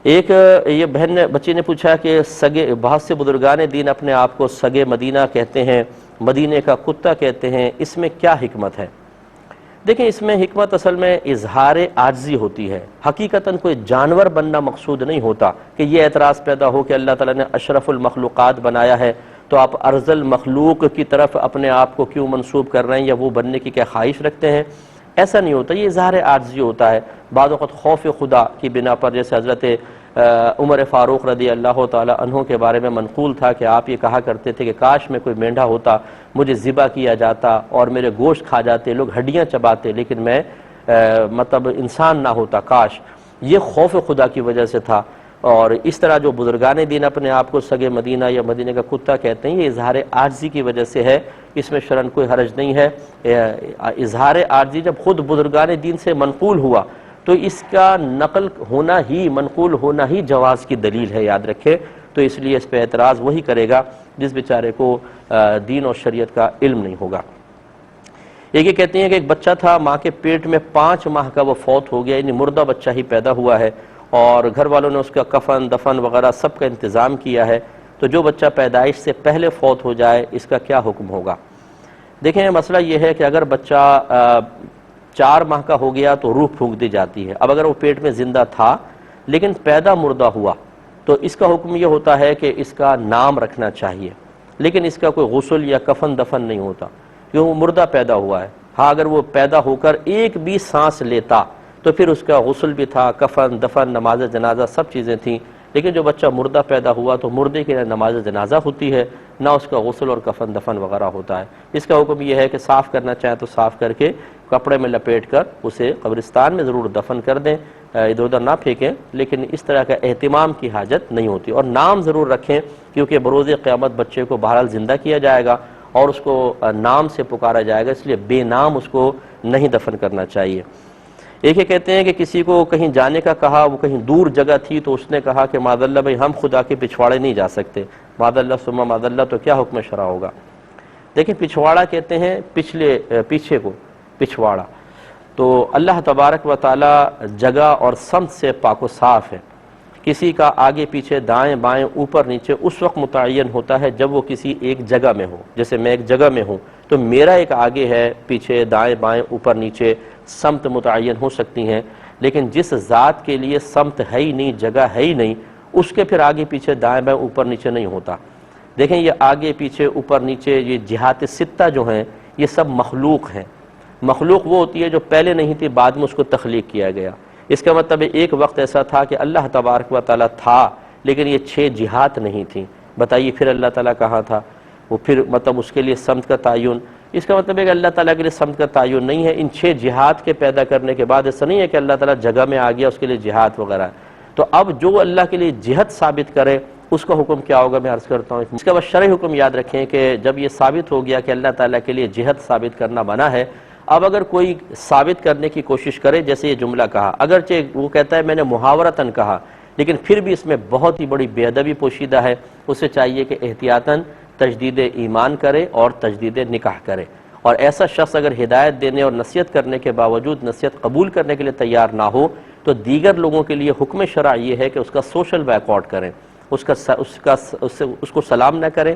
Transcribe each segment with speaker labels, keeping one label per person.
Speaker 1: ایک یہ بچی نے پوچھا کہ بہت سے بزرگان دین اپنے آپ کو سگے مدینہ کہتے ہیں، مدینے کا کتا کہتے ہیں، اس میں کیا حکمت ہے؟ دیکھیں، اس میں حکمت اصل میں اظہار عاجزی ہوتی ہے۔ حقیقتاً کوئی جانور بننا مقصود نہیں ہوتا کہ یہ اعتراض پیدا ہو کہ اللہ تعالیٰ نے اشرف المخلوقات بنایا ہے تو آپ ارذل مخلوق کی طرف اپنے آپ کو کیوں منسوب کر رہے ہیں، یا وہ بننے کی کیا خواہش رکھتے ہیں؟ ایسا نہیں ہوتا، یہ اظہار عاجزی ہوتا ہے۔ بعض وقت خوف خدا کی بنا پر، جیسے حضرت عمر فاروق رضی اللہ تعالی عنہ کے بارے میں منقول تھا کہ آپ یہ کہا کرتے تھے کہ کاش میں کوئی مینڈھا ہوتا، مجھے ذبح کیا جاتا اور میرے گوشت کھا جاتے، لوگ ہڈیاں چباتے، لیکن میں مطلب انسان نہ ہوتا، کاش۔ یہ خوف خدا کی وجہ سے تھا۔ اور اس طرح جو بزرگان دین اپنے آپ کو سگے مدینہ یا مدینے کا کتا کہتے ہیں، یہ اظہار عاجزی کی وجہ سے ہے، اس میں شرعاً کوئی حرج نہیں ہے۔ اظہار عاجزی جب خود بزرگان دین سے منقول ہوا تو اس کا نقل ہونا ہی، منقول ہونا ہی جواز کی دلیل ہے، یاد رکھے۔ تو اس لیے اس پہ اعتراض وہی کرے گا جس بیچارے کو دین اور شریعت کا علم نہیں ہوگا۔ یہ کہتے ہیں کہ ایک بچہ تھا، ماں کے پیٹ میں 5 ماہ کا وہ فوت ہو گیا، یعنی مردہ بچہ ہی پیدا ہوا ہے، اور گھر والوں نے اس کا کفن دفن وغیرہ سب کا انتظام کیا ہے، تو جو بچہ پیدائش سے پہلے فوت ہو جائے اس کا کیا حکم ہوگا؟ دیکھیں، مسئلہ یہ ہے کہ اگر بچہ 4 ماہ کا ہو گیا تو روح پھونک دی جاتی ہے۔ اب اگر وہ پیٹ میں زندہ تھا لیکن پیدا مردہ ہوا تو اس کا حکم یہ ہوتا ہے کہ اس کا نام رکھنا چاہیے، لیکن اس کا کوئی غسل یا کفن دفن نہیں ہوتا کیوں وہ مردہ پیدا ہوا ہے۔ ہاں، اگر وہ پیدا ہو کر ایک بھی سانس لیتا تو پھر اس کا غسل بھی تھا، کفن دفن نماز جنازہ سب چیزیں تھیں، لیکن جو بچہ مردہ پیدا ہوا تو مردے کی نہ نماز جنازہ ہوتی ہے، نہ اس کا غسل اور کفن دفن وغیرہ ہوتا ہے۔ اس کا حکم یہ ہے کہ صاف کرنا چاہیں تو صاف کر کے کپڑے میں لپیٹ کر اسے قبرستان میں ضرور دفن کر دیں، ادھر ادھر نہ پھینکیں، لیکن اس طرح کا اہتمام کی حاجت نہیں ہوتی۔ اور نام ضرور رکھیں، کیونکہ بروز قیامت بچے کو بہرحال زندہ کیا جائے گا اور اس کو نام سے پکارا جائے گا، اس لیے بے نام اس کو نہیں دفن کرنا چاہیے۔ ایک یہ کہتے ہیں کہ کسی کو کہیں جانے کا کہا، وہ کہیں دور جگہ تھی تو اس نے کہا کہ معاذ اللہ بھائی ہم خدا کے پچھواڑے نہیں جا سکتے، معاذ اللہ ثم معاذ اللہ، تو کیا حکم شرع ہوگا؟ دیکھیں، پچھواڑا کہتے ہیں پیچھے کو پچھواڑا، تو اللہ تبارک و تعالی جگہ اور سمت سے پاک و صاف ہے۔ کسی کا آگے پیچھے دائیں بائیں اوپر نیچے اس وقت متعین ہوتا ہے جب وہ کسی ایک جگہ میں ہو۔ جیسے میں ایک جگہ میں ہوں تو میرا ایک آگے ہے، پیچھے دائیں بائیں اوپر نیچے سمت متعین ہو سکتی ہیں، لیکن جس ذات کے لیے سمت ہے ہی نہیں، جگہ ہے ہی نہیں، اس کے پھر آگے پیچھے دائیں بائیں اوپر نیچے نہیں ہوتا۔ دیکھیں، یہ آگے پیچھے اوپر نیچے یہ جہات ستہ جو ہیں یہ سب مخلوق ہیں۔ مخلوق وہ ہوتی ہے جو پہلے نہیں تھی، بعد میں اس کو تخلیق کیا گیا۔ اس کا مطلب ایک وقت ایسا تھا کہ اللہ تبارک و تعالیٰ تھا لیکن یہ 6 جہات نہیں تھیں، بتائیے پھر اللہ تعالیٰ کہاں تھا؟ وہ پھر مطلب اس کے لیے سمت کا تعین، اس کا مطلب ہے کہ اللہ تعالیٰ کے لیے سمت کا تعین نہیں ہے۔ ان 6 جہات کے پیدا کرنے کے بعد ایسا نہیں ہے کہ اللہ تعالیٰ جگہ میں آ گیا اس کے لیے جہات وغیرہ۔ تو اب جو اللہ کے لیے جہت ثابت کرے اس کا حکم کیا ہوگا، میں عرض کرتا ہوں۔ اس کے بعد شرعی حکم یاد رکھیں کہ جب یہ ثابت ہو گیا کہ اللہ تعالیٰ کے لیے جہت ثابت کرنا منع ہے، اب اگر کوئی ثابت کرنے کی کوشش کرے، جیسے یہ جملہ کہا، اگرچہ وہ کہتا ہے میں نے محاورتاً کہا، لیکن پھر بھی اس میں بہت ہی بڑی بے ادبی پوشیدہ ہے، اسے چاہیے کہ احتیاطاً تجدید ایمان کرے اور تجدید نکاح کرے۔ اور ایسا شخص اگر ہدایت دینے اور نصیحت کرنے کے باوجود نصیحت قبول کرنے کے لیے تیار نہ ہو تو دیگر لوگوں کے لیے حکم شرع یہ ہے کہ اس کا سوشل بائیکاٹ کریں، اس کو سلام نہ کریں،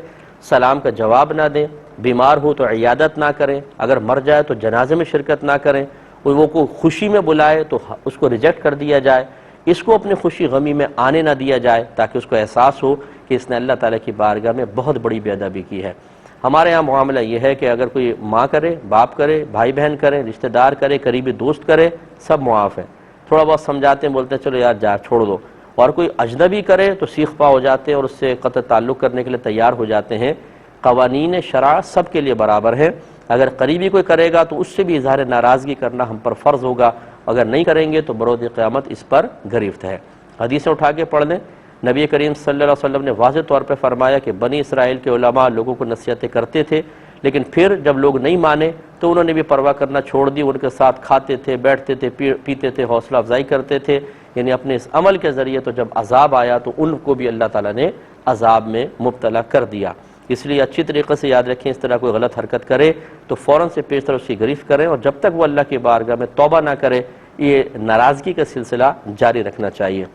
Speaker 1: سلام کا جواب نہ دیں، بیمار ہو تو عیادت نہ کریں، اگر مر جائے تو جنازے میں شرکت نہ کریں، وہ کو خوشی میں بلائے تو اس کو ریجیکٹ کر دیا جائے، اس کو اپنی خوشی غمی میں آنے نہ دیا جائے تاکہ اس کو احساس ہو کہ اس نے اللہ تعالیٰ کی بارگاہ میں بہت بڑی بے ادبی کی ہے۔ ہمارے ہاں معاملہ یہ ہے کہ اگر کوئی ماں کرے، باپ کرے، بھائی بہن کرے، رشتہ دار کرے، قریبی دوست کرے، سب معاف ہے، تھوڑا بہت سمجھاتے ہیں، بولتے ہیں چلو یار جا چھوڑ دو، اور کوئی اجنبی کرے تو سیخ پا ہو جاتے ہیں اور اس سے قطع تعلق کرنے کے لیے تیار ہو جاتے ہیں۔ قوانین شرع سب کے لیے برابر ہیں، اگر قریبی کوئی کرے گا تو اس سے بھی اظہار ناراضگی کرنا ہم پر فرض ہوگا، اگر نہیں کریں گے تو بروز قیامت اس پر گرفت ہے۔ حدیثیں اٹھا کے پڑھ لیں، نبی کریم صلی اللہ علیہ وسلم نے واضح طور پہ فرمایا کہ بنی اسرائیل کے علماء لوگوں کو نصیحتیں کرتے تھے، لیکن پھر جب لوگ نہیں مانے تو انہوں نے بھی پرواہ کرنا چھوڑ دی، ان کے ساتھ کھاتے تھے، بیٹھتے تھے، پیتے تھے، حوصلہ افزائی کرتے تھے، یعنی اپنے اس عمل کے ذریعے تو جب عذاب آیا تو ان کو بھی اللہ تعالیٰ نے عذاب میں مبتلا کر دیا۔ اس لیے اچھی طریقے سے یاد رکھیں، اس طرح کوئی غلط حرکت کرے تو فوراً سے پیش طرف اس کی گرفت کریں، اور جب تک وہ اللہ کی بارگاہ میں توبہ نہ کرے یہ ناراضگی کا سلسلہ جاری رکھنا چاہیے۔